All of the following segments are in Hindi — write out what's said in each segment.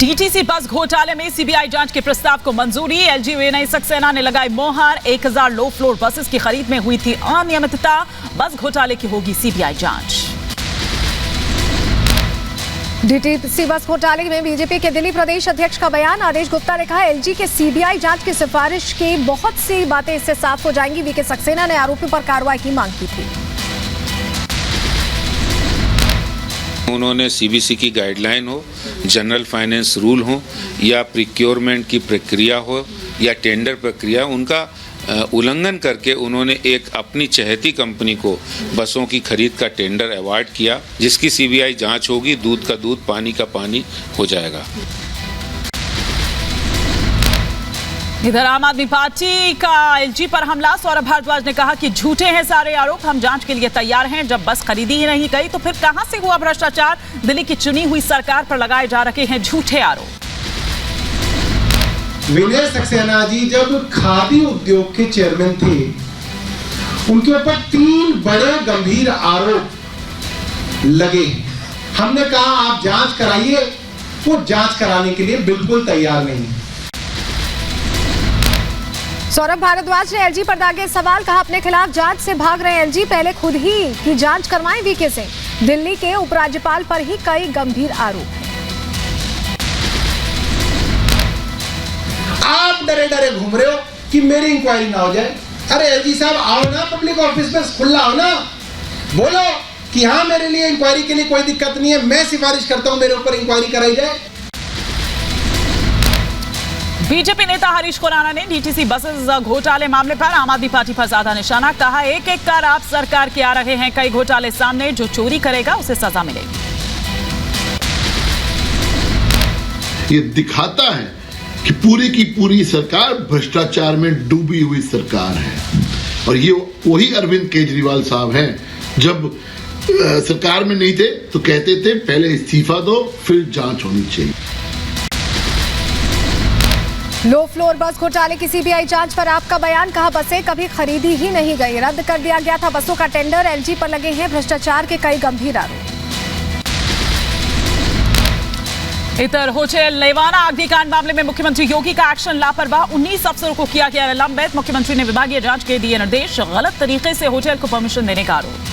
डीटीसी बस घोटाले में सीबीआई जांच के प्रस्ताव को मंजूरी। एलजी विनय सक्सेना ने लगाई मोहर। 1000 लो फ्लोर बसेस की खरीद में हुई थी अनियमितता। बस घोटाले की होगी सीबीआई जांच। डीटीसी बस घोटाले में बीजेपी के दिल्ली प्रदेश अध्यक्ष का बयान। आदेश गुप्ता ने कहा, एलजी के सीबीआई जांच की सिफारिश की बहुत सी बातें इससे साफ हो जाएंगी। वीके सक्सेना ने आरोपियों पर कार्रवाई की मांग की थी। उन्होंने सीबीसी की गाइडलाइन हो, जनरल फाइनेंस रूल हो या प्रिक्योरमेंट की प्रक्रिया हो या टेंडर प्रक्रिया, उनका उल्लंघन करके उन्होंने एक अपनी चहेती कंपनी को बसों की खरीद का टेंडर अवार्ड किया, जिसकी सीबीआई जांच होगी। दूध का दूध, पानी का पानी हो जाएगा। इधर आम आदमी पार्टी का एलजी पर हमला। सौरभ भारद्वाज ने कहा कि झूठे हैं सारे आरोप, हम जांच के लिए तैयार हैं। जब बस खरीदी ही नहीं गई तो फिर कहां से हुआ भ्रष्टाचार? दिल्ली की चुनी हुई सरकार पर लगाए जा रहे हैं झूठे आरोप। विनय सक्सेना जी जब खादी उद्योग के चेयरमैन थे, उनके ऊपर 3 बड़े गंभीर आरोप लगे। हमने कहा आप जांच कराइए, वो जांच कराने के लिए बिल्कुल तैयार नहीं। सौरभ भारद्वाज ने एलजी पर दागे सवाल। कहा, अपने खिलाफ जांच से भाग रहे एलजी, पहले खुद ही की जांच करवाएं वीके से। दिल्ली के उपराज्यपाल पर ही कई गंभीर आरोप हैं। आप डरे डरे घूम रहे हो कि मेरी इंक्वायरी ना हो जाए। अरे एलजी साहब आओ ना, पब्लिक ऑफिस में खुला हो ना, बोलो कि हाँ मेरे लिए इंक्वायरी के लिए कोई दिक्कत नहीं है, मैं सिफारिश करता हूं मेरे ऊपर इंक्वायरी कराई जाए। बीजेपी नेता हरीश खुराना ने डीटीसी बसेस घोटाले मामले पर आम आदमी पार्टी पर साधा निशाना। कहा, एक एक कर आप सरकार के आ रहे हैं कई घोटाले सामने, जो चोरी करेगा उसे सजा मिलेगी। ये दिखाता है कि पूरी की पूरी सरकार भ्रष्टाचार में डूबी हुई सरकार है। और ये वही अरविंद केजरीवाल साहब हैं, जब सरकार में नहीं थे तो कहते थे पहले इस्तीफा दो फिर जांच होनी चाहिए। लो फ्लोर बस घोटाले की सीबीआई जांच पर आपका बयान। कहा, बसें कभी खरीदी ही नहीं गई, रद्द कर दिया गया था बसों का टेंडर। एलजी पर लगे हैं भ्रष्टाचार के कई गंभीर आरोप। इधर होटल लेवाना अग्निकांड मामले में मुख्यमंत्री योगी का एक्शन लापरवाह। 19 अफसरों को किया गया निलंबित। मुख्यमंत्री ने विभागीय जांच के दिए निर्देश। गलत तरीके से होटल को परमिशन देने का आरोप।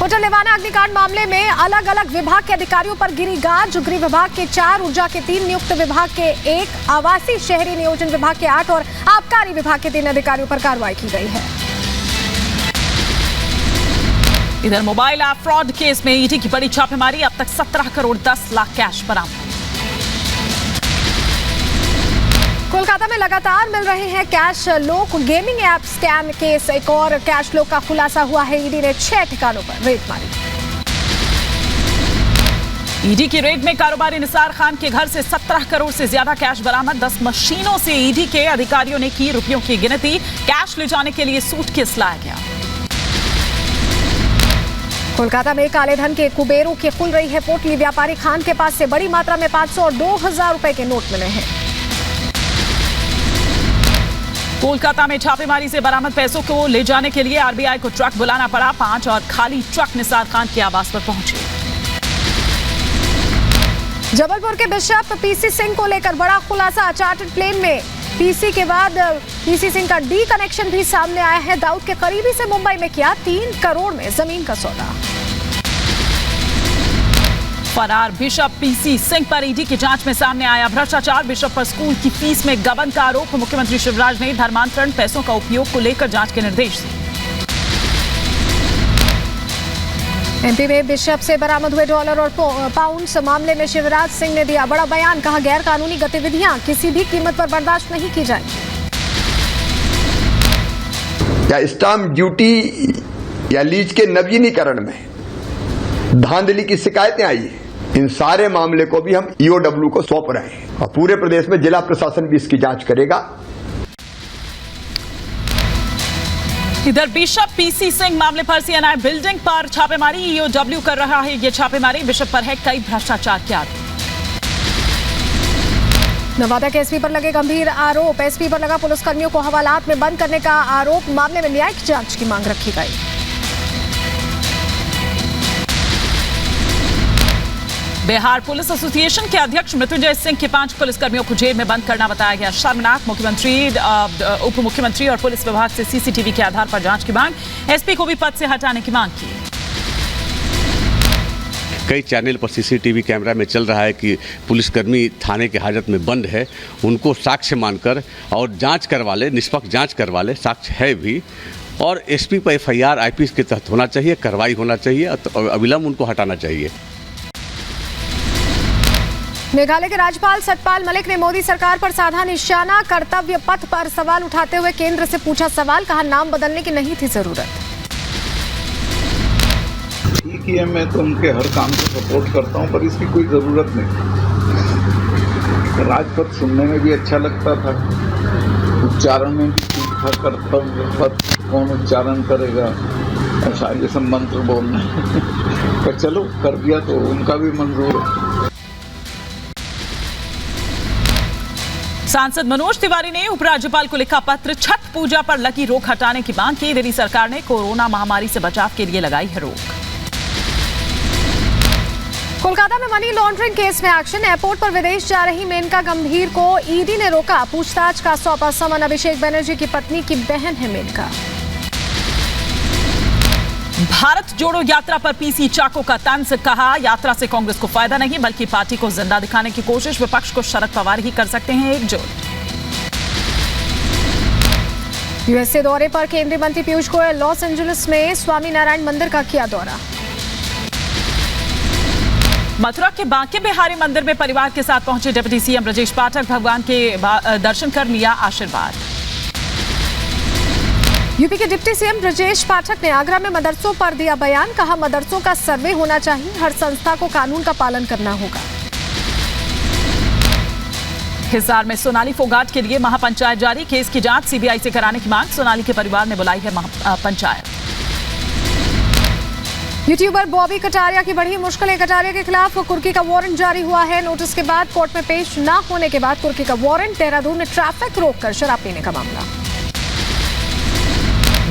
होटल लेवाना अग्निकांड मामले में अलग अलग विभाग के अधिकारियों पर गिरी गाज। गृह विभाग के 4, ऊर्जा के 3, नियुक्त विभाग के 1, आवासीय शहरी नियोजन विभाग के 8 और आबकारी विभाग के 3 अधिकारियों पर कार्रवाई की गई है। इधर मोबाइल ऐप फ्रॉड केस में ईडी की बड़ी छापेमारी। अब तक 17 करोड़ 10 लाख कैश बरामद। कोलकाता में लगातार मिल रहे हैं कैश लोक। गेमिंग ऐप स्कैम केस एक और कैश लोक का खुलासा हुआ है। ईडी ने 6 ठिकानों पर रेड मारी। ईडी की रेड में कारोबारी निसार खान के घर से 17 करोड़ से ज्यादा कैश बरामद। 10 मशीनों से ईडी के अधिकारियों ने की रुपयों की गिनती। कैश ले जाने के लिए सूटकेस लाया गया। कोलकाता में काले धन के कुबेरों की खुल रही है पोटली। व्यापारी खान के पास से बड़ी मात्रा में 500 और 2000 रुपए के नोट मिले हैं। कोलकाता में छापेमारी से बरामद पैसों को ले जाने के लिए आरबीआई को ट्रक बुलाना पड़ा। 5 और खाली ट्रक निसार खान के आवास पर पहुंचे। जबलपुर के बिशप पीसी सिंह को लेकर बड़ा खुलासा। चार्टर्ड प्लेन में पीसी के बाद पीसी सिंह का डी कनेक्शन भी सामने आया है। दाऊद के करीबी से मुंबई में किया 3 करोड़ में जमीन का सौदा। फरार बिशप पीसी सिंह पर ईडी की जांच में सामने आया भ्रष्टाचार। बिशप पर स्कूल की फीस में गबन का आरोप। मुख्यमंत्री शिवराज ने धर्मांतरण पैसों का उपयोग को लेकर जांच के निर्देश दिए। एमपी में बिशप से बरामद हुए डॉलर और पाउंड्स मामले में शिवराज सिंह ने दिया बड़ा बयान। कहा, गैर कानूनी गतिविधियां किसी भी कीमत पर बर्दाश्त नहीं की जाएंगी। या स्टाम्प ड्यूटी या लीज के नवीनीकरण में धांधली की शिकायतें आई है, इन सारे मामले को भी हम ईओडब्ल्यू को सौंप रहे हैं और पूरे प्रदेश में जिला प्रशासन भी इसकी जांच करेगा। इधर बिशप पीसी सिंह मामले पर सीएनआई बिल्डिंग पर छापेमारी। ईओडब्ल्यू कर रहा है ये छापेमारी। बिशप पर है कई भ्रष्टाचार के आरोप। नवादा के एसपी पर लगे गंभीर आरोप। एसपी पर लगा पुलिसकर्मियों को हवालात में बंद करने का आरोप। मामले में न्यायिक जांच की मांग रखी गई। बिहार पुलिस एसोसिएशन के अध्यक्ष मृत्युंजय सिंह के 5 पुलिसकर्मियों को जेल में बंद करना बताया गया शर्मनाक। मुख्यमंत्री, उप मुख्यमंत्री और पुलिस विभाग से सीसीटीवी के आधार पर जांच की मांग। एसपी को भी पद से हटाने की मांग की। कई चैनल पर सीसीटीवी कैमरा में चल रहा है कि पुलिसकर्मी थाने के हाजत में बंद है, उनको साक्ष्य मानकर और जांच करवा ले, निष्पक्ष जांच करवा ले, साक्ष्य है भी, और एसपी पर एफआईआर आईपीसी के तहत होना चाहिए, कार्रवाई होना चाहिए और अविलंब उनको हटाना चाहिए। मेघालय के राज्यपाल सतपाल मलिक ने मोदी सरकार पर साधा निशाना। कर्तव्य पथ पर सवाल उठाते हुए केंद्र से पूछा सवाल, कहा नाम बदलने की नहीं थी जरूरत। ठीक ही है, मैं तो उनके हर काम को सपोर्ट करता हूं, पर इसकी कोई ज़रूरत नहीं। राजपथ सुनने में भी अच्छा लगता था, उच्चारण में भी ठीक था। कर्तव्य पथ कौन उच्चारण करेगा, ऐसा ये सब मंत्र बोलना पर चलो कर दिया तो उनका भी मंजूर है। सांसद मनोज तिवारी ने उपराज्यपाल को लिखा पत्र, छठ पूजा पर लगी रोक हटाने की मांग की। दिल्ली सरकार ने कोरोना महामारी से बचाव के लिए लगाई है रोक। कोलकाता में मनी लॉन्ड्रिंग केस में एक्शन। एयरपोर्ट पर विदेश जा रही मेनका गंभीर को ईडी ने रोका। पूछताछ का सौंपा समन। अभिषेक बनर्जी की पत्नी की बहन है मेनका। भारत जोड़ो यात्रा पर पीसी चाको का तंज, कहा यात्रा से कांग्रेस को फायदा नहीं बल्कि पार्टी को जिंदा दिखाने की कोशिश। विपक्ष को शरद पवार ही कर सकते हैं एकजुट। यूएसए दौरे पर केंद्रीय मंत्री पीयूष गोयल लॉस एंजलिस में स्वामी नारायण मंदिर का किया दौरा। मथुरा के बांके बिहारी मंदिर में परिवार के साथ पहुंचे डिप्टी सीएम ब्रजेश पाठक। भगवान के दर्शन कर लिया आशीर्वाद। यूपी के डिप्टी सीएम ब्रजेश पाठक ने आगरा में मदरसों पर दिया बयान। कहा मदरसों का सर्वे होना चाहिए, हर संस्था को कानून का पालन करना होगा। हिसार में सोनाली फोगाट के लिए महापंचायत जारी। केस की जांच सीबीआई से कराने की मांग। सोनाली के परिवार ने बुलाई है पंचायत। यूट्यूबर बॉबी कटारिया की बढ़ी मुश्किलें। कटारिया के खिलाफ कुर्की का वारंट जारी हुआ है। नोटिस के बाद कोर्ट में पेश न होने के बाद कुर्की का वारंट। देहरादून में ट्रैफिक रोककर शराब पीने का मामला।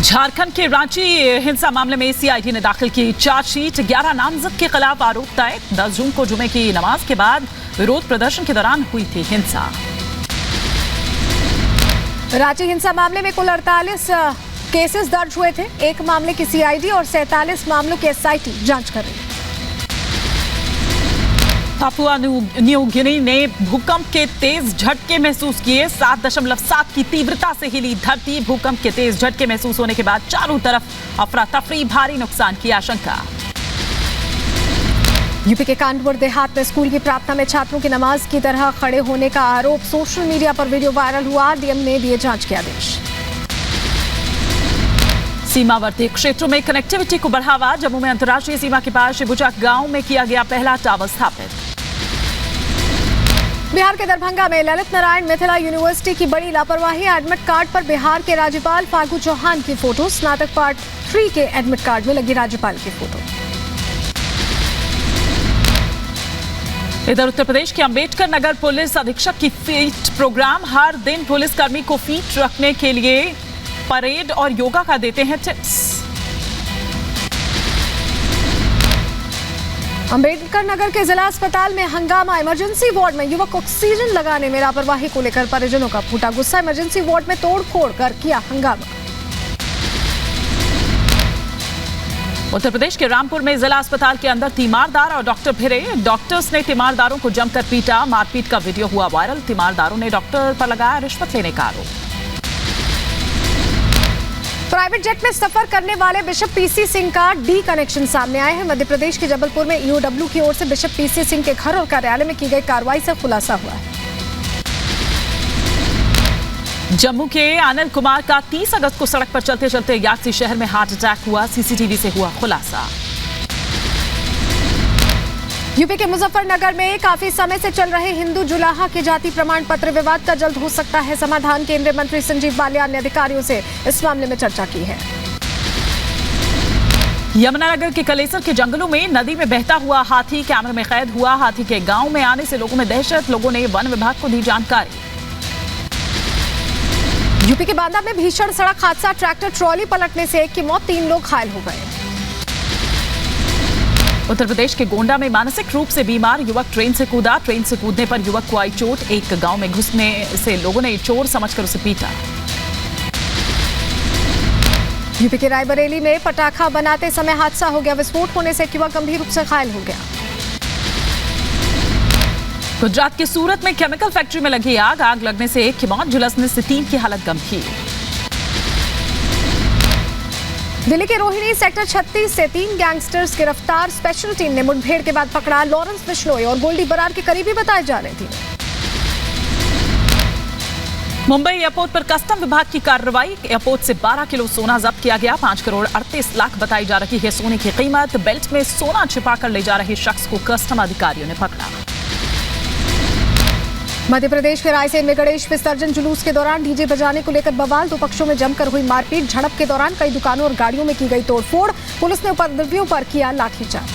झारखंड के रांची हिंसा मामले में सीआईडी ने दाखिल की चार्जशीट। 11 नामजद के खिलाफ आरोप तय। 10 जून को जुमे की नमाज के बाद विरोध प्रदर्शन के दौरान हुई थी हिंसा। रांची हिंसा मामले में कुल 48 केसेस दर्ज हुए थे। 1 मामले की सीआईडी और 47 मामलों की एसआईटी जांच कर रही है। पापुआ न्यू गिनी ने भूकंप के तेज झटके महसूस किए। 7.7 की तीव्रता से हिली धरती। भूकंप के तेज झटके महसूस होने के बाद चारों तरफ अफरा तफरी, भारी नुकसान की आशंका। यूपी के कानपुर देहात में स्कूल की प्रार्थना में छात्रों की नमाज की तरह खड़े होने का आरोप। सोशल मीडिया पर वीडियो वायरल हुआ। डीएम ने दिए जांच के आदेश। सीमावर्ती क्षेत्रों में कनेक्टिविटी को बढ़ावा। जम्मू में अंतर्राष्ट्रीय सीमा के पास शिबुचा गांव में किया गया पहला टावर स्थापित। बिहार के दरभंगा में ललित नारायण मिथिला यूनिवर्सिटी की बड़ी लापरवाही। एडमिट कार्ड पर बिहार के राज्यपाल फागू चौहान की फोटो। स्नातक पार्ट 3 के एडमिट कार्ड में लगी राज्यपाल की फोटो। इधर उत्तर प्रदेश के अंबेडकर नगर पुलिस अधीक्षक की फीट प्रोग्राम। हर दिन पुलिसकर्मी को फीट रखने के लिए परेड और योगा का देते हैं टिप्स। अंबेडकर नगर के जिला अस्पताल में हंगामा। इमरजेंसी वार्ड में युवक ऑक्सीजन लगाने में लापरवाही को लेकर परिजनों का फूटा गुस्सा। इमरजेंसी वार्ड में तोड़फोड़ कर किया हंगामा। उत्तर प्रदेश के रामपुर में जिला अस्पताल के अंदर तीमारदार और डॉक्टर भिड़े। डॉक्टर्स ने तीमारदारों को जमकर पीटा। मारपीट का वीडियो हुआ वायरल। तीमारदारों ने डॉक्टर पर लगाया रिश्वत लेने का आरोप। प्राइवेट जेट में सफर करने वाले बिशप पीसी सिंह का डी कनेक्शन सामने आया है। मध्य प्रदेश के जबलपुर में ईओडब्ल्यू की ओर से बिशप पीसी सिंह के घर और कार्यालय में की गई कार्रवाई से खुलासा हुआ है। जम्मू के अनिल कुमार का 30 अगस्त को सड़क पर चलते चलते यात्सी शहर में हार्ट अटैक हुआ। सीसीटीवी से हुआ खुलासा। यूपी के मुजफ्फरनगर में काफी समय से चल रहे हिंदू जुलाहा के जाति प्रमाण पत्र विवाद का जल्द हो सकता है समाधान। केंद्रीय मंत्री संजीव बालियान ने अधिकारियों से इस मामले में चर्चा की है। यमुनानगर के कलेसर के जंगलों में नदी में बहता हुआ हाथी कैमरे में कैद हुआ। हाथी के गांव में आने से लोगों में दहशत। लोगों ने वन विभाग को दी जानकारी। यूपी के बांदा में भीषण सड़क हादसा। ट्रैक्टर ट्रॉली पलटने से एक की मौत, 3 लोग घायल हो गए। उत्तर प्रदेश के गोंडा में मानसिक रूप से बीमार युवक ट्रेन से कूदा। ट्रेन से कूदने पर युवक को आई चोट। एक गांव में घुसने से लोगों ने चोर समझकर उसे पीटा। यूपी के रायबरेली में पटाखा बनाते समय हादसा हो गया। विस्फोट होने से एक युवक गंभीर रूप से घायल हो गया। गुजरात के सूरत में केमिकल फैक्ट्री में लगी आग। आग लगने से एक की मौत, झुलसने से 3 की हालत गंभीर। दिल्ली के रोहिणी सेक्टर 36 से 3 गैंगस्टर्स गिरफ्तार। स्पेशल टीम ने मुठभेड़ के बाद पकड़ा। लॉरेंस बिश्नोई और गोल्डी बरार के करीबी बताए जा रहे थे। मुंबई एयरपोर्ट पर कस्टम विभाग की कार्रवाई। एयरपोर्ट से 12 किलो सोना जब्त किया गया। 5 करोड़ 38 लाख बताई जा रही है सोने की कीमत। बेल्ट में सोना छिपाकर ले जा रहे शख्स को कस्टम अधिकारियों ने पकड़ा। मध्य प्रदेश के रायसेन में गणेश विसर्जन जुलूस के दौरान डीजे बजाने को लेकर बवाल। 2 पक्षों में जमकर हुई मारपीट। झड़प के दौरान कई दुकानों और गाड़ियों में की गई तोड़फोड़। पुलिस ने उपद्रवियों पर किया लाठीचार्ज।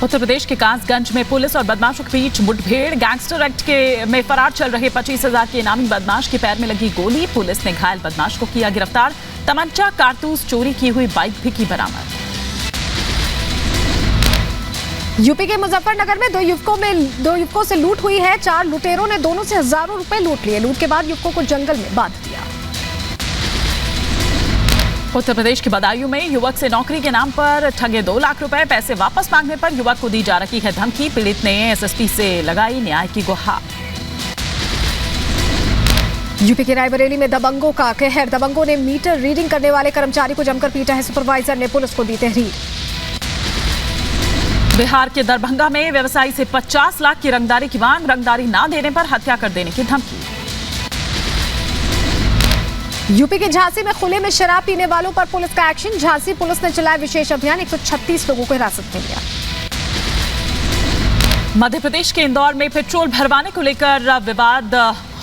उत्तर प्रदेश के कासगंज में पुलिस और बदमाशों के बीच मुठभेड़। गैंगस्टर एक्ट में फरार चल रहे 25,000 के इनामी बदमाश के पैर में लगी गोली। पुलिस ने घायल बदमाश को किया गिरफ्तार। तमंचा, कारतूस, चोरी की हुई बाइक भी की बरामद। यूपी के मुजफ्फरनगर में 2 युवकों से लूट हुई है। 4 लुटेरों ने दोनों से हजारों रुपए लूट लिए। लूट के बाद युवकों को जंगल में बांध दिया। उत्तर प्रदेश के बदायूं में युवक से नौकरी के नाम पर ठगे 2 लाख रुपए। पैसे वापस मांगने पर युवक को दी जा रही है धमकी। पीड़ित ने एसएसपी से लगाई न्याय की गुहार। यूपी के रायबरेली में दबंगों का कहर। दबंगों ने मीटर रीडिंग करने वाले कर्मचारी को जमकर पीटा है। सुपरवाइजर ने पुलिस को दी तहरीर। बिहार के दरभंगा में व्यवसायी से 50 लाख की रंगदारी की मांग। रंगदारी ना देने पर हत्या कर देने की धमकी। यूपी के झांसी में खुले में शराब पीने वालों पर पुलिस का एक्शन। झांसी पुलिस ने चलाया विशेष अभियान। 136 लोगों को हिरासत में लिया। मध्य प्रदेश के इंदौर में पेट्रोल भरवाने को लेकर विवाद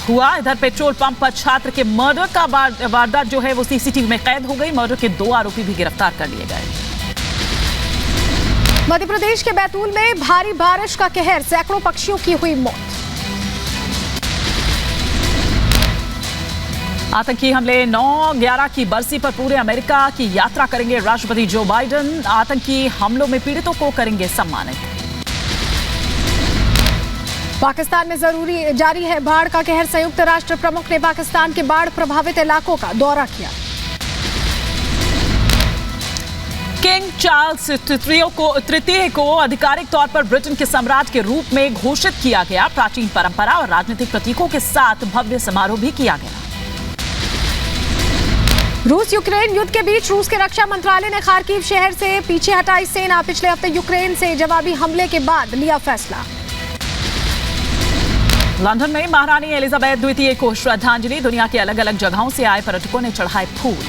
हुआ। इधर पेट्रोल पंप पर छात्र के मर्डर का वारदात जो है वो सीसीटीवी में कैद हो गई। मर्डर के 2 आरोपी भी गिरफ्तार कर लिए गए। मध्य प्रदेश के बैतूल में भारी बारिश का कहर। सैकड़ों पक्षियों की हुई मौत। आतंकी हमले 9/11 की बरसी पर पूरे अमेरिका की यात्रा करेंगे राष्ट्रपति जो बाइडेन। आतंकी हमलों में पीड़ितों को करेंगे सम्मानित। पाकिस्तान में जारी है बाढ़ का कहर। संयुक्त राष्ट्र प्रमुख ने पाकिस्तान के बाढ़ प्रभावित इलाकों का दौरा किया। किंग चार्ल्स तृतीय को आधिकारिक तौर पर ब्रिटेन के सम्राट के रूप में घोषित किया गया। प्राचीन परंपरा और राजनीतिक प्रतीकों के साथ भव्य समारोह भी किया गया। रूस यूक्रेन युद्ध के बीच रूस के रक्षा मंत्रालय ने खार्किव शहर से पीछे हटाई सेना। पिछले हफ्ते यूक्रेन से जवाबी हमले के बाद लिया फैसला। लंदन में महारानी एलिजाबेथ द्वितीय को श्रद्धांजलि। दुनिया के अलग अलग जगहों से आए पर्यटकों ने चढ़ाए फूल।